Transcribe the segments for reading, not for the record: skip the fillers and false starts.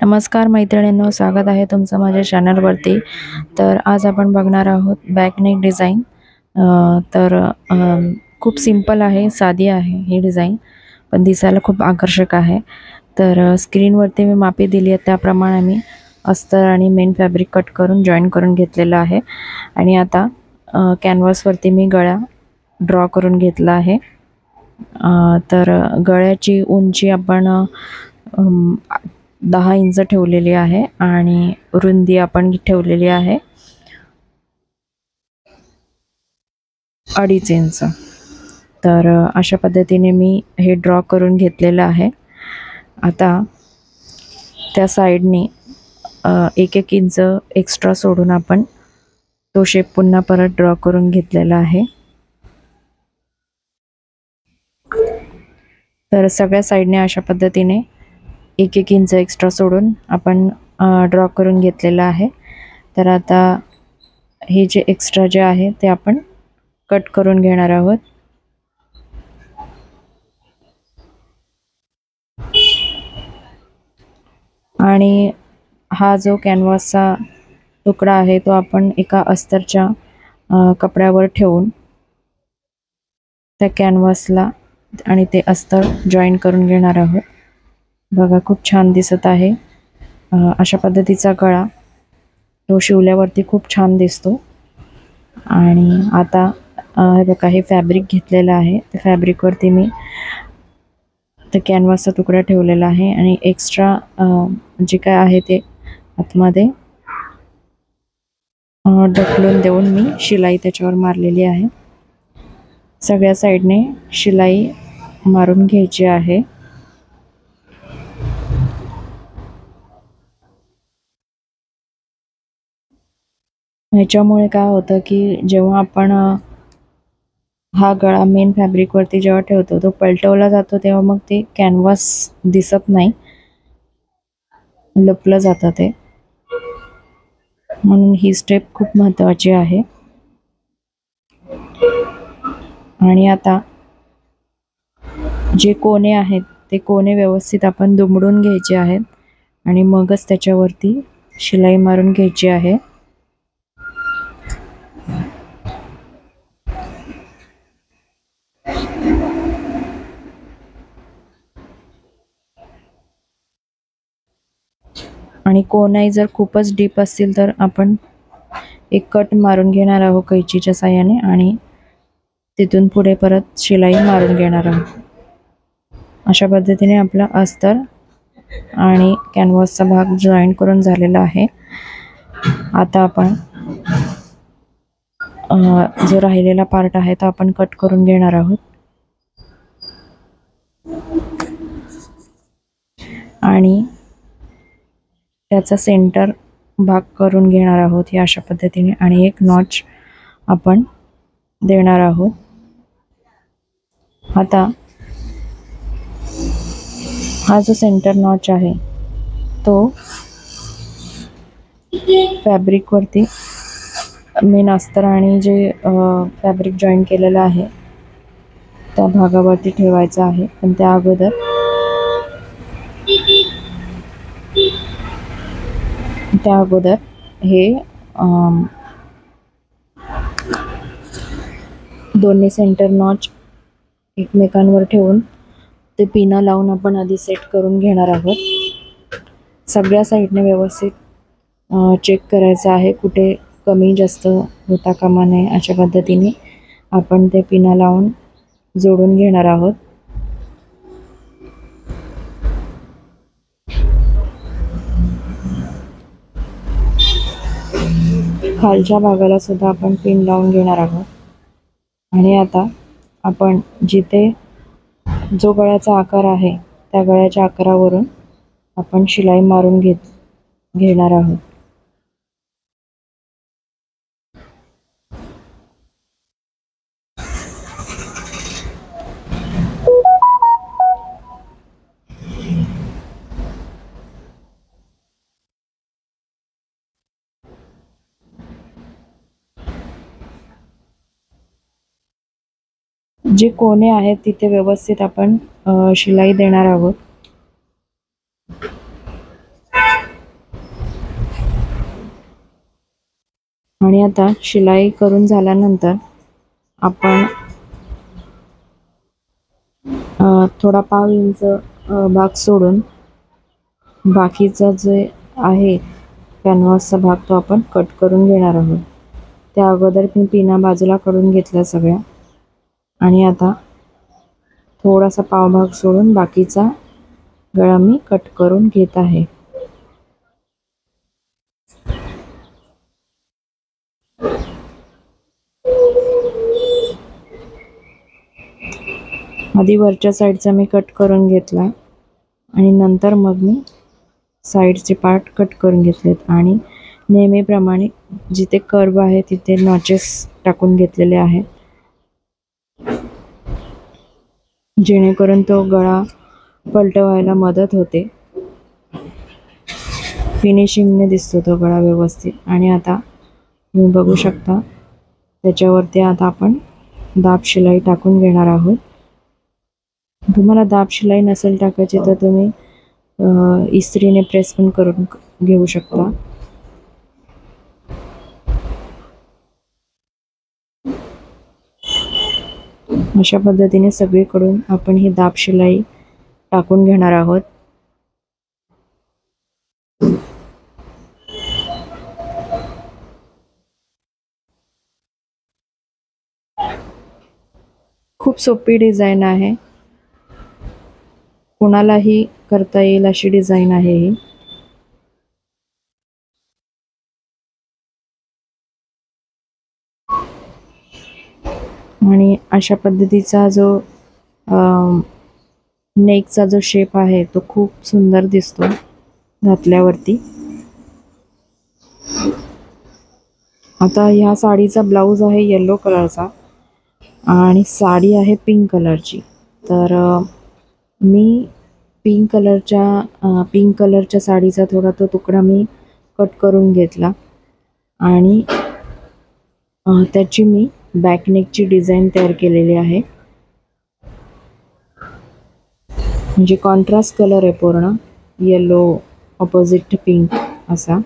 नमस्कार मैत्रिणींनो, स्वागत आहे तुमचं माझ्या चॅनलवरती। तर आज आपण बघणार आहोत बॅकनेक डिझाईन। खूप सिंपल आहे, साधी आहे ही डिझाईन, पण दिसायला खूप आकर्षक आहे। तर स्क्रीनवरती मी मापी दिली आहे त्याप्रमाणे मी अस्तर आणि मेन फॅब्रिक कट करून जॉईन करून घेतलेलं आहे। आणि आता कॅनव्हासवरती मी गळा ड्रॉ करून घेतला आहे। तर गळ्याची उंची आपण 10 इंच ठेवलेली आहे आणि रुंदी आपण ठेवलेली आहे 2.5 इंच। तर अशा पद्धतीने मी हे ड्रॉ करून घेतलेलं आहे। आता त्या साइडने 1-1 इंच एक्स्ट्रा सोडून आपण तो शेप पुन्हा परत ड्रॉ करून घेतलेला आहे। तर सगळ्या साइडने अशा पद्धतीने 1-1 इंच एक्स्ट्रा सोडून आपण ड्रॉ करून घेतलेला आहे। तर आता हे जे एक्स्ट्रा जे आहे ते आपण कट करून घेणार आहोत। आणि हा जो कॅनव्हासचा तुकडा आहे तो आपण एका अस्तरच्या कपड्यावर ठेवून त्या कॅनव्हासला आणि ते अस्तर जॉईन करून घेणार आहोत। बघा, खूप छान दिसत आहे। अशा पद्धतीचा गळा तो शिवल्यावरती खूप छान दिसतो। आणि आता हे बघा, हे फॅब्रिक घेतलेलं आहे, त्या फॅब्रिकवरती मी ते कॅनव्हासचा तुकडा ठेवलेला आहे आणि एक्स्ट्रा जे काय आहे ते आतमध्ये ढकलून देऊन मी शिलाई त्याच्यावर मारलेली आहे। सगळ्या साइडने शिलाई मारून घ्यायची आहे। ह्याच्यामुळे काय होतं की जेव्हा आपण हा गळा मेन फॅब्रिकवरती जेव्हा ठेवतो तो पलटवला जातो तेव्हा मग ते कॅनव्हास दिसत नाही, लपलं जातं ते। म्हणून ही स्टेप खूप महत्त्वाची आहे। आणि आता जे कोने आहेत ते कोने व्यवस्थित आपण दुमडून घ्यायचे आहेत आणि मगच त्याच्यावरती शिलाई मारून घ्यायची आहे। आणि कोनाई जर खूपच डीप असतील तर आपण एक कट मारून घेणार आहोत कैचीच्या साहाय्याने आणि तिथून पुढे परत शिलाई मारून घेणार आहोत। अशा पद्धतीने आपला अस्तर आणि कॅनव्हासचा भाग जॉईन करून झालेला आहे। आता आपण जो राहिलेला पार्ट आहे तो आपण कट करून घेणार आहोत आणि त्याचा सेंटर भाग करून घेणार आहोत या अशा पद्धतीने आणि एक नॉच आपण देणार आहोत। आता हा जो सेंटर नॉच आहे तो फॅब्रिकवरती मेन अस्तर आणि जे फॅब्रिक जॉईन केलेलं आहे त्या भागावरती ठेवायचा आहे। पण त्या अगोदर हे दोन्ही सेंटर नॉच एकमेकांवर ठेवून ते पिना लावून आपण आधी सेट करून घेणार आहोत। सगळ्या साइडने व्यवस्थित चेक करायचं आहे, कुठे कमी जास्त होता कामा नये। अशा पद्धतीने आपण ते पिना लावून जोडून घेणार आहोत। खालच्या भागाला सुद्धा आपण पिन लावून घेणार आहोत। आणि आता आपण जिथे जो गळ्याचा आकार आहे त्या गळ्याच्या आकारावरून आपण शिलाई मारून घेणार आहोत। जे कोने आहेत तिथे व्यवस्थित आपण शिलाई देणार आहोत। आणि आता शिलाई करून झाल्यानंतर आपण थोडा पाव इंच भाग सोडून बाकीचा जे आहे कॅनव्हासचा भाग तो आपण कट करून घेणार आहोत. त्या अगोदर मी पिना बाजूला काढून घेतल्या सगळ्या आणि आता थोडासा पाव भाग सोडून बाकीचा गळा मी कट करून घेत आहे. आधी वरच्या साईडचा मी कट करून घेतला आणि नंतर मग मी साईडचे पार्ट कट करून घेतलेत आणि नेहमीप्रमाणे जिथे कर्व आहे तिथे नॉचेस टाकून घेतलेले आहेत, जेणेकरून तो गळा पलटवायला मदत होते. फिनिशिंगने दिसतो तो गळा व्यवस्थित. आणि आता तुम्ही बघू शकता त्याच्यावरती आता आपण दाब शिलाई टाकून घेणार आहोत. तुम्हाला दाब शिलाई नसेल टाकायची तर तुम्ही इस्त्रीने प्रेस पण करून घेऊ शकता. अशा पद्धतीने सगळीकडून आपण ही दाब शिलाई टाकून घेणार आहोत. खूप सोपी डिझाईन आहे, कोणालाही करता येईल अशी डिझाईन आहे ही. आणि अशा पद्धतीचा जो नेकचा जो शेप आहे तो खूप सुंदर दिसतो घातल्यावरती. आता ह्या साडीचा ब्लाऊज आहे येलो कलरचा आणि साडी आहे पिंक कलरची. तर मी पिंक कलरच्या साडीचा थोडा तो तुकडा मी कट करून घेतला आणि त्याची मी बॅकनेकची डिझाईन तयार केलेली आहे. म्हणजे कॉन्ट्रास्ट कलर आहे पूर्ण, येलो ऑपोजिट पिंक असा.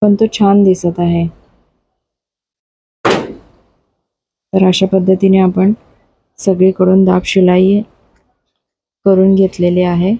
पण तो छान दिसत आहे. तर अशा पद्धतीने आपण सगळीकडून दाब शिलाई करून घेतलेली आहे.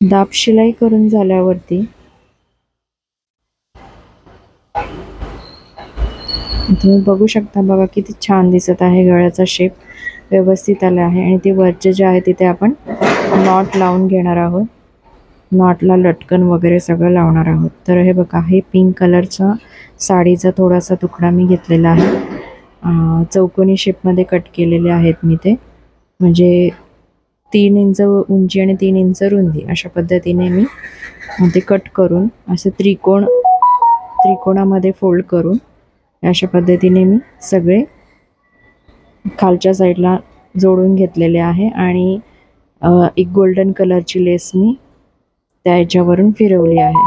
दाब शिलाई करून झाल्यावरती तुम्ही बघू शकता बघा किती छान दिसत आहे. गळ्याचा शेप व्यवस्थित आला आहे आणि ते वरचे जे आहे तिथे आपण नॉट लावून घेणार आहोत. नॉटला लटकन वगैरे सगळं लावणार आहोत. तर हे बघा, हे पिंक कलरचा साडीचा थोडासा तुकडा मी घेतलेला आहे. चौकोनी शेपमध्ये कट केलेले आहेत मी ते, म्हणजे 3 इंच उंची आणि 3 इंच रुंदी अशा पद्धतीने मी ते कट करून असं त्रिकोणामध्ये फोल्ड करून अशा पद्धतीने मी सगळे खालच्या साईडला जोडून घेतलेले आहे. आणि एक गोल्डन कलरची लेस मी त्या याच्यावरून फिरवली आहे.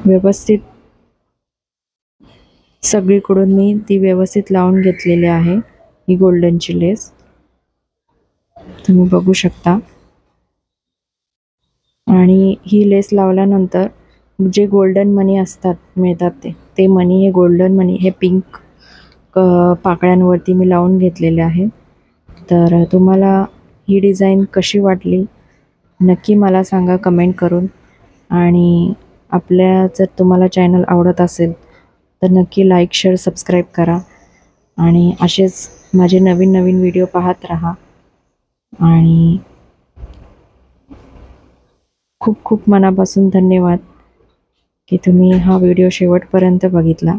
व्यवस्थित सगळीकडून मी ती व्यवस्थित लावून घेतलेली आहे ही गोल्डनची लेस, तुम्ही बघू शकता. आणि ही लेस लावल्यानंतर जे गोल्डन मणी मिळतात ते मणी, हे गोल्डन मणी हे पिंक पाकळ्यांवरती मी लावून घेतलेले आहे. तर तुम्हाला ही डिझाईन कशी वाटली नक्की मला सांगा कमेंट करून. आणि जर तुम्हाला चॅनल आवडत असेल तर नक्की लाईक, शेअर, सबस्क्राईब करा आणि असेच माझे नवीन नवीन व्हिडिओ पाहत राहा. आणि खूप खूप मनापासून धन्यवाद की तुम्ही हा व्हिडिओ शेवटपर्यंत बघितला.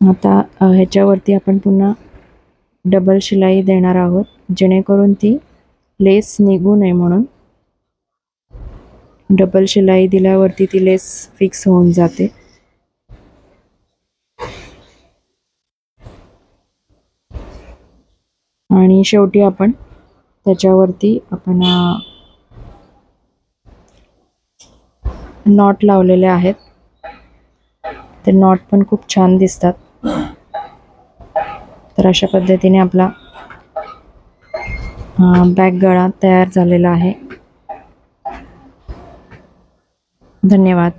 आता ह्याच्यावरती आपण पुन्हा डबल शिलाई देणार आहोत, जेणेकरून ती लेस निघू नये म्हणून. डबल शिलाई दिल्यावरती ती लेस फिक्स होऊन जाते. आणि शेवटी आपण त्याच्यावरती नॉट लावलेले आहेत. ते नॉट पण खूप छान दिसतात. तर अशा पद्धतीने आपला बॅक गळा तयार झालेला आहे. धन्यवाद.